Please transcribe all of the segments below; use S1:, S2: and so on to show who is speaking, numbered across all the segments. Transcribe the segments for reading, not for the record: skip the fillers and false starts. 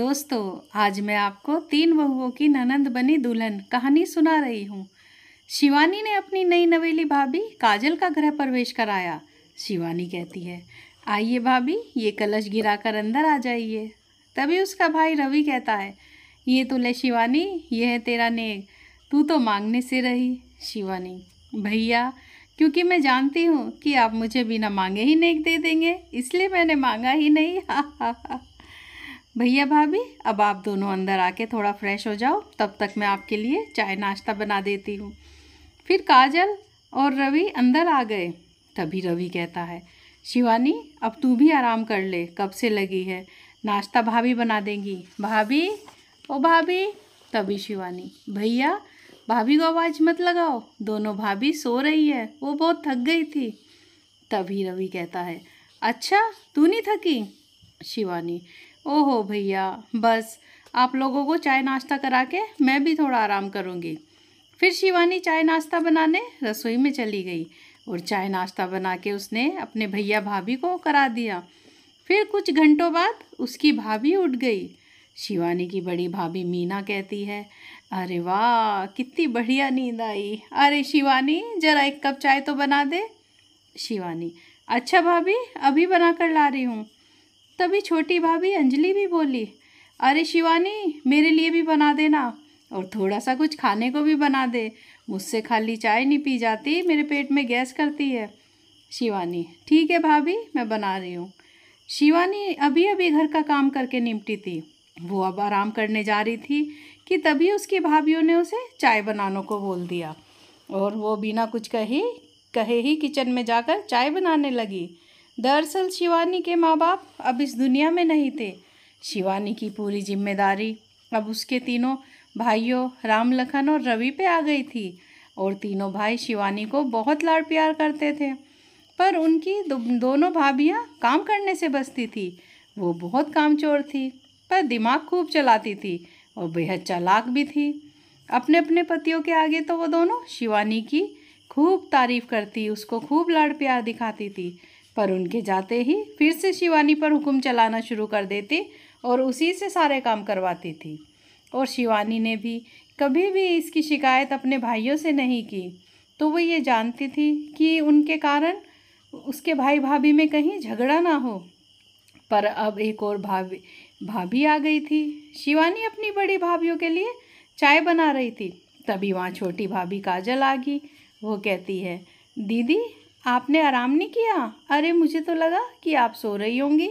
S1: दोस्तों, आज मैं आपको 3 बहुओं की ननंद बनी दुल्हन कहानी सुना रही हूँ। शिवानी ने अपनी नई नवेली भाभी काजल का गृह प्रवेश कराया। शिवानी कहती है, आइए भाभी, ये कलश गिराकर अंदर आ जाइए। तभी उसका भाई रवि कहता है, ये तो ले शिवानी, ये है तेरा नेक, तू तो मांगने से रही। शिवानी, भैया, क्योंकि मैं जानती हूँ कि आप मुझे बिना मांगे ही नेक दे देंगे, इसलिए मैंने मांगा ही नहीं। हा हा हा। भैया भाभी, अब आप दोनों अंदर आके थोड़ा फ्रेश हो जाओ, तब तक मैं आपके लिए चाय नाश्ता बना देती हूँ। फिर काजल और रवि अंदर आ गए। तभी रवि कहता है, शिवानी, अब तू भी आराम कर ले, कब से लगी है, नाश्ता भाभी बना देंगी। भाभी, ओ भाभी। तभी शिवानी, भैया, भाभी को आवाज़ मत लगाओ, दोनों भाभी सो रही है, वो बहुत थक गई थी। तभी रवि कहता है, अच्छा, तू नहीं थकी? शिवानी, ओहो भैया, बस आप लोगों को चाय नाश्ता करा के मैं भी थोड़ा आराम करूँगी। फिर शिवानी चाय नाश्ता बनाने रसोई में चली गई और चाय नाश्ता बना के उसने अपने भैया भाभी को करा दिया। फिर कुछ घंटों बाद उसकी भाभी उठ गई। शिवानी की बड़ी भाभी मीना कहती है, अरे वाह, कितनी बढ़िया नींद आई। अरे शिवानी, ज़रा एक कप चाय तो बना दे। शिवानी, अच्छा भाभी, अभी बना कर ला रही हूँ। तभी छोटी भाभी अंजलि भी बोली, अरे शिवानी, मेरे लिए भी बना देना और थोड़ा सा कुछ खाने को भी बना दे, मुझसे खाली चाय नहीं पी जाती, मेरे पेट में गैस करती है। शिवानी, ठीक है भाभी, मैं बना रही हूँ। शिवानी अभी अभी घर का काम करके निपटी थी, वो अब आराम करने जा रही थी कि तभी उसकी भाभीयों ने उसे चाय बनाने को बोल दिया और वो बिना कुछ कहे ही किचन में जाकर चाय बनाने लगी। दरअसल शिवानी के माँ बाप अब इस दुनिया में नहीं थे। शिवानी की पूरी जिम्मेदारी अब उसके तीनों भाइयों राम, लखन और रवि पे आ गई थी और तीनों भाई शिवानी को बहुत लाड प्यार करते थे। पर उनकी दोनों भाभियाँ काम करने से बचती थी। वो बहुत कामचोर थी, पर दिमाग खूब चलाती थी और बेहद चालाक भी थी। अपने अपने पतियों के आगे तो वो दोनों शिवानी की खूब तारीफ करती, उसको खूब लाड प्यार दिखाती थी, पर उनके जाते ही फिर से शिवानी पर हुक्म चलाना शुरू कर देती और उसी से सारे काम करवाती थी। और शिवानी ने भी कभी भी इसकी शिकायत अपने भाइयों से नहीं की, तो वो ये जानती थी कि उनके कारण उसके भाई भाभी में कहीं झगड़ा ना हो। पर अब एक और भाभी आ गई थी। शिवानी अपनी बड़ी भाभीयों के लिए चाय बना रही थी। तभी वहाँ छोटी भाभी काजल आ गई। वो कहती है, दीदी, आपने आराम नहीं किया? अरे मुझे तो लगा कि आप सो रही होंगी,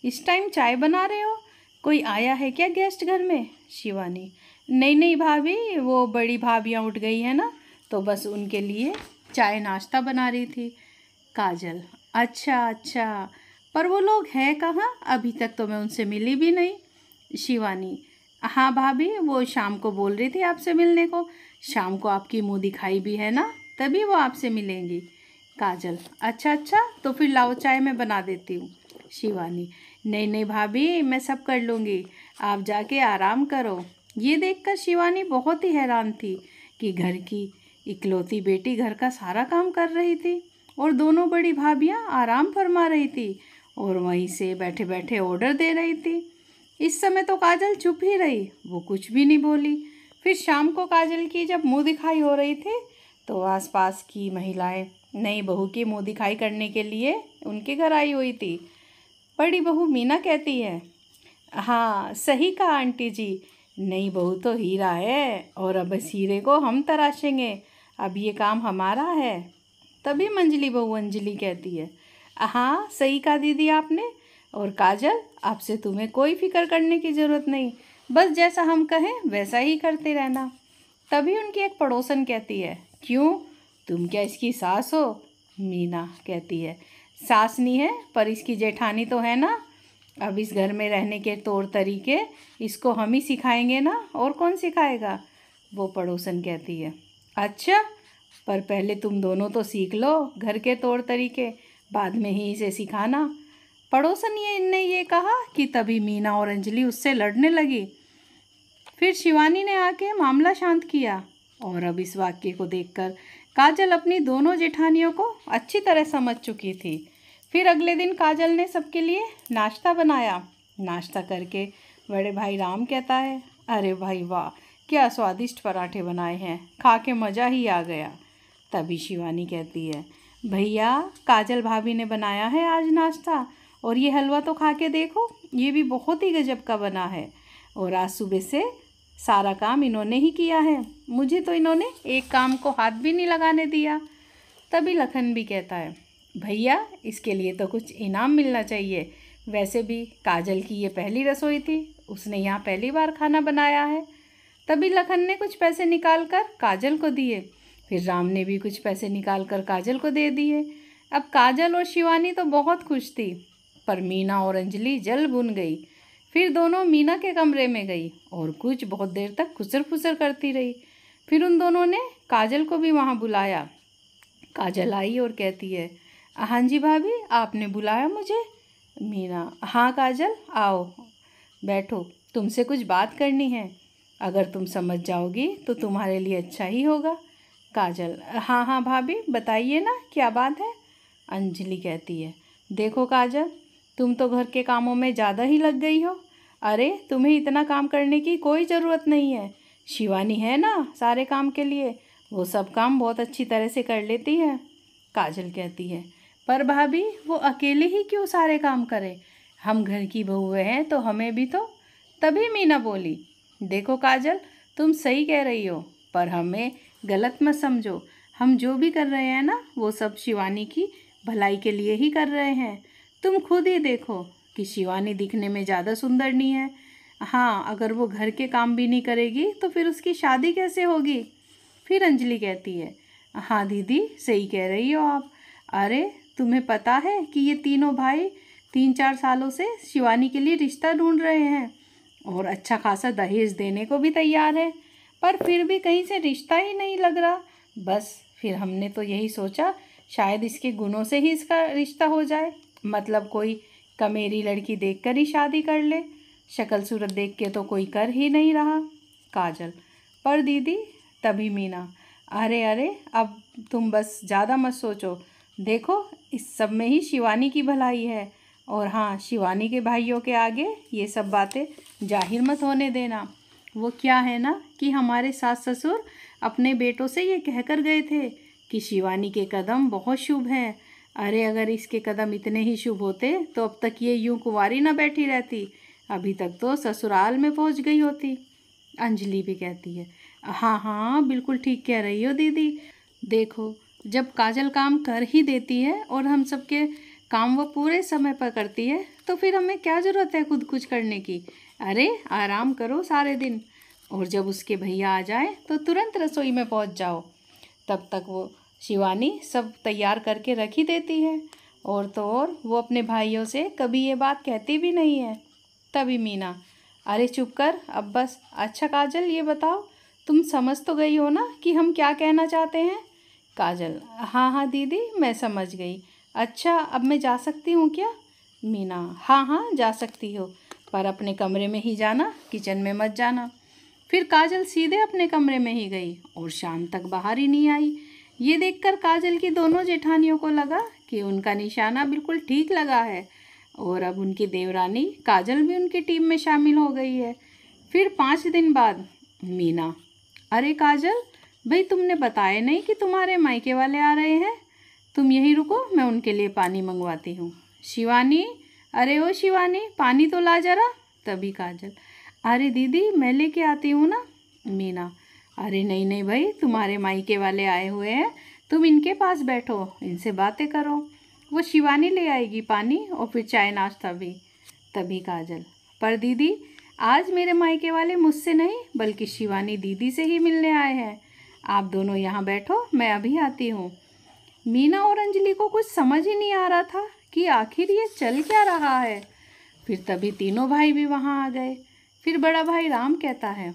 S1: इस टाइम चाय बना रहे हो, कोई आया है क्या गेस्ट घर में? शिवानी, नहीं नहीं भाभी, वो बड़ी भाभियाँ उठ गई है ना, तो बस उनके लिए चाय नाश्ता बना रही थी। काजल, अच्छा अच्छा, पर वो लोग हैं कहाँ? अभी तक तो मैं उनसे मिली भी नहीं। शिवानी, हाँ भाभी, वो शाम को बोल रही थी आपसे मिलने को, शाम को आपकी मुँह दिखाई भी है ना, तभी वो आपसे मिलेंगी। काजल, अच्छा अच्छा, तो फिर लाओ चाय मैं बना देती हूँ। शिवानी, नहीं नहीं भाभी, मैं सब कर लूँगी, आप जाके आराम करो। ये देखकर शिवानी बहुत ही हैरान थी कि घर की इकलौती बेटी घर का सारा काम कर रही थी और दोनों बड़ी भाभियाँ आराम फरमा रही थी और वहीं से बैठे बैठे ऑर्डर दे रही थी। इस समय तो काजल चुप ही रही, वो कुछ भी नहीं बोली। फिर शाम को काजल की जब मुँह दिखाई हो रही थी तो आसपास की महिलाएं नई बहू की मुँह दिखाई करने के लिए उनके घर आई हुई थी। बड़ी बहू मीना कहती है, हाँ सही कहा आंटी जी, नई बहू तो हीरा है और अब इस हीरे को हम तराशेंगे, अब ये काम हमारा है। तभी मंजली बहू अंजलि कहती है, हाँ सही कहा दीदी आपने, और काजल, आपसे तुम्हें कोई फिक्र करने की ज़रूरत नहीं, बस जैसा हम कहें वैसा ही करते रहना। तभी उनकी एक पड़ोसन कहती है, क्यों, तुम क्या इसकी सास हो? मीना कहती है, सास नहीं है, पर इसकी जेठानी तो है ना, अब इस घर में रहने के तौर तरीके इसको हम ही सिखाएंगे ना, और कौन सिखाएगा? वो पड़ोसन कहती है, अच्छा, पर पहले तुम दोनों तो सीख लो घर के तौर तरीके, बाद में ही इसे सिखाना। पड़ोसन ने ये कहा कि तभी मीना और अंजलि उससे लड़ने लगी। फिर शिवानी ने आके मामला शांत किया और अब इस वाक्य को देखकर काजल अपनी दोनों जेठानियों को अच्छी तरह समझ चुकी थी। फिर अगले दिन काजल ने सबके लिए नाश्ता बनाया। नाश्ता करके बड़े भाई राम कहता है, अरे भाई वाह, क्या स्वादिष्ट पराठे बनाए हैं, खा के मज़ा ही आ गया। तभी शिवानी कहती है, भैया काजल भाभी ने बनाया है आज नाश्ता, और ये हलवा तो खा के देखो, ये भी बहुत ही गजब का बना है। और आज सुबह से सारा काम इन्होंने ही किया है, मुझे तो इन्होंने एक काम को हाथ भी नहीं लगाने दिया। तभी लखन भी कहता है, भैया इसके लिए तो कुछ इनाम मिलना चाहिए, वैसे भी काजल की ये पहली रसोई थी, उसने यहाँ पहली बार खाना बनाया है। तभी लखन ने कुछ पैसे निकाल कर काजल को दिए, फिर राम ने भी कुछ पैसे निकाल कर काजल को दे दिए। अब काजल और शिवानी तो बहुत खुश थी, पर मीना और अंजलि जल भुन गई। फिर दोनों मीना के कमरे में गई और कुछ बहुत देर तक खुसर फुसर करती रही। फिर उन दोनों ने काजल को भी वहाँ बुलाया। काजल आई और कहती है, हाँ जी भाभी, आपने बुलाया मुझे? मीना, हाँ काजल, आओ बैठो, तुमसे कुछ बात करनी है, अगर तुम समझ जाओगी तो तुम्हारे लिए अच्छा ही होगा। काजल, हाँ हाँ भाभी बताइए ना, क्या बात है? अंजलि कहती है, देखो काजल, तुम तो घर के कामों में ज़्यादा ही लग गई हो। अरे तुम्हें इतना काम करने की कोई ज़रूरत नहीं है, शिवानी है ना सारे काम के लिए, वो सब काम बहुत अच्छी तरह से कर लेती है। काजल कहती है, पर भाभी वो अकेले ही क्यों सारे काम करे, हम घर की बहुएं हैं तो हमें भी तो। तभी मीना बोली, देखो काजल, तुम सही कह रही हो, पर हमें गलत मत समझो, हम जो भी कर रहे हैं ना वो सब शिवानी की भलाई के लिए ही कर रहे हैं। तुम खुद ही देखो कि शिवानी दिखने में ज़्यादा सुंदर नहीं है। हाँ, अगर वो घर के काम भी नहीं करेगी तो फिर उसकी शादी कैसे होगी? फिर अंजलि कहती है, हाँ दीदी सही कह रही हो आप। अरे तुम्हें पता है कि ये तीनों भाई 3-4 सालों से शिवानी के लिए रिश्ता ढूंढ रहे हैं और अच्छा खासा दहेज देने को भी तैयार है, पर फिर भी कहीं से रिश्ता ही नहीं लग रहा। बस फिर हमने तो यही सोचा, शायद इसके गुणों से ही इसका रिश्ता हो जाए, मतलब कोई कमेरी लड़की देखकर ही शादी कर ले, शक्ल सूरत देख के तो कोई कर ही नहीं रहा। काजल, पर दीदी। तभी मीना, अरे अरे अब तुम बस ज़्यादा मत सोचो, देखो इस सब में ही शिवानी की भलाई है, और हाँ, शिवानी के भाइयों के आगे ये सब बातें जाहिर मत होने देना। वो क्या है ना कि हमारे सास ससुर अपने बेटों से ये कहकर गए थे कि शिवानी के कदम बहुत शुभ हैं। अरे अगर इसके कदम इतने ही शुभ होते तो अब तक ये यूं कुंवारी ना बैठी रहती, अभी तक तो ससुराल में पहुंच गई होती। अंजलि भी कहती है, हाँ हाँ बिल्कुल ठीक कह रही हो दीदी, देखो जब काजल काम कर ही देती है और हम सबके काम वो पूरे समय पर करती है तो फिर हमें क्या ज़रूरत है खुद कुछ करने की। अरे आराम करो सारे दिन, और जब उसके भैया आ जाए तो तुरंत रसोई में पहुंच जाओ, तब तक वो शिवानी सब तैयार करके रख ही देती है, और तो और वो अपने भाइयों से कभी ये बात कहती भी नहीं है। तभी मीना, अरे चुप कर अब बस। अच्छा काजल ये बताओ, तुम समझ तो गई हो ना कि हम क्या कहना चाहते हैं? काजल, हाँ हाँ दीदी मैं समझ गई। अच्छा अब मैं जा सकती हूँ क्या? मीना, हाँ हाँ जा सकती हो, पर अपने कमरे में ही जाना, किचन में मत जाना। फिर काजल सीधे अपने कमरे में ही गई और शाम तक बाहर ही नहीं आई। ये देखकर काजल की दोनों जेठानियों को लगा कि उनका निशाना बिल्कुल ठीक लगा है, और अब उनकी देवरानी काजल भी उनकी टीम में शामिल हो गई है। फिर 5 दिन बाद मीना, अरे काजल भाई, तुमने बताया नहीं कि तुम्हारे मायके वाले आ रहे हैं, तुम यहीं रुको, मैं उनके लिए पानी मंगवाती हूँ। शिवानी, अरे ओ शिवानी पानी तो ला जरा। तभी काजल, अरे दीदी मैं लेके आती हूँ ना। मीना, अरे नहीं नहीं भाई, तुम्हारे मायके वाले आए हुए हैं, तुम इनके पास बैठो, इनसे बातें करो, वो शिवानी ले आएगी पानी और फिर चाय नाश्ता भी। तभी काजल, पर दीदी आज मेरे मायके वाले मुझसे नहीं बल्कि शिवानी दीदी से ही मिलने आए हैं, आप दोनों यहाँ बैठो, मैं अभी आती हूँ। मीना और अंजलि को कुछ समझ ही नहीं आ रहा था कि आखिर ये चल क्या रहा है। फिर तभी तीनों भाई भी वहाँ आ गए। फिर बड़ा भाई राम कहता है,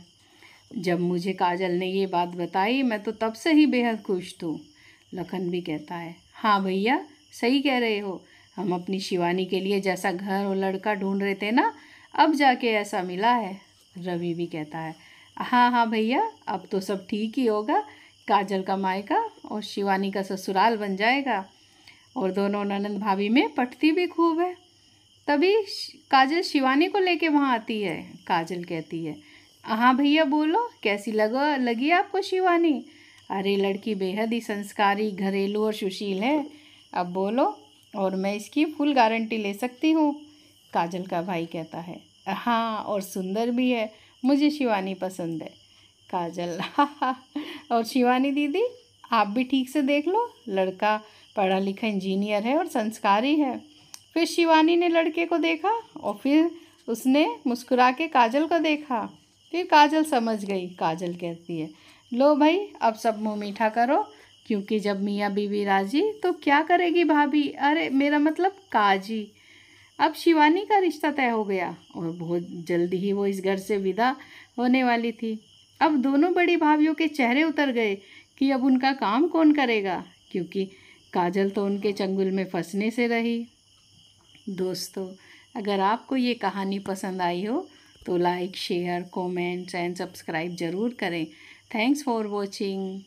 S1: जब मुझे काजल ने ये बात बताई मैं तो तब से ही बेहद खुश थी। लखन भी कहता है, हाँ भैया सही कह रहे हो, हम अपनी शिवानी के लिए जैसा घर और लड़का ढूंढ रहे थे ना, अब जाके ऐसा मिला है। रवि भी कहता है, हाँ हाँ भैया अब तो सब ठीक ही होगा, काजल का मायका और शिवानी का ससुराल बन जाएगा, और दोनों ननंद भाभी में पटती भी खूब है। तभी काजल शिवानी को लेके वहाँ आती है। काजल कहती है, हाँ भैया बोलो, कैसी लगी आपको शिवानी? अरे लड़की बेहद ही संस्कारी, घरेलू और सुशील है। अब बोलो, और मैं इसकी फुल गारंटी ले सकती हूँ। काजल का भाई कहता है, हाँ और सुंदर भी है, मुझे शिवानी पसंद है। काजल, हा और शिवानी दीदी आप भी ठीक से देख लो, लड़का पढ़ा लिखा इंजीनियर है और संस्कारी है। फिर शिवानी ने लड़के को देखा और फिर उसने मुस्कुरा के काजल को देखा। फिर काजल समझ गई। काजल कहती है, लो भाई अब सब मुँह मीठा करो, क्योंकि जब मियाँ बीवी राजी तो क्या करेगी भाभी, अरे मेरा मतलब काजी। अब शिवानी का रिश्ता तय हो गया और बहुत जल्दी ही वो इस घर से विदा होने वाली थी। अब दोनों बड़ी भाभियों के चेहरे उतर गए कि अब उनका काम कौन करेगा, क्योंकि काजल तो उनके चंगुल में फंसने से रही। दोस्तों, अगर आपको ये कहानी पसंद आई हो तो like, share, comments and subscribe ज़रूर करें। Thanks for watching.